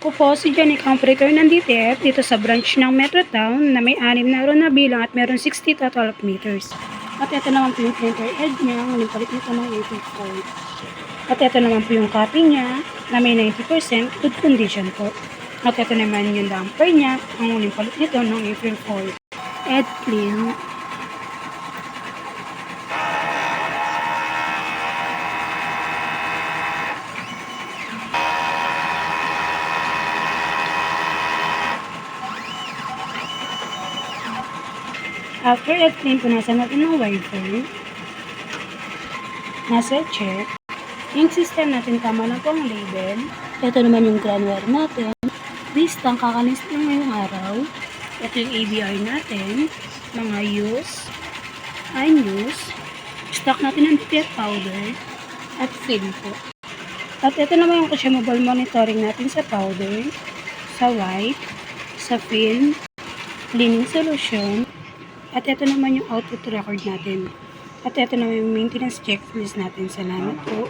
Ako po si Janica, operator ng DTF dito sa branch ng Metrotown na may 6 na row na bilang at meron 60 total of meters. At ito naman po yung printer head niya, ang palit nito ng 84. At ito naman po yung copy niya na may 90% good condition po. At ito naman yung damper niya, ang uling palit nito ng April 4. Head clean. After head clean, punasan natin ng wiper. Nasa check. Yung system natin, tama na po ang label. Ito naman yung ground wire natin. This tank kakalis na ngayong araw. Ito yung ABR natin. Mga use, unused. Stock natin ng DTF powder. At film po. At ito naman yung consumable monitoring natin sa powder, sa wipe, sa film, cleaning solution. At ito naman yung output record natin. At ito naman yung maintenance checklist natin. Salamat po.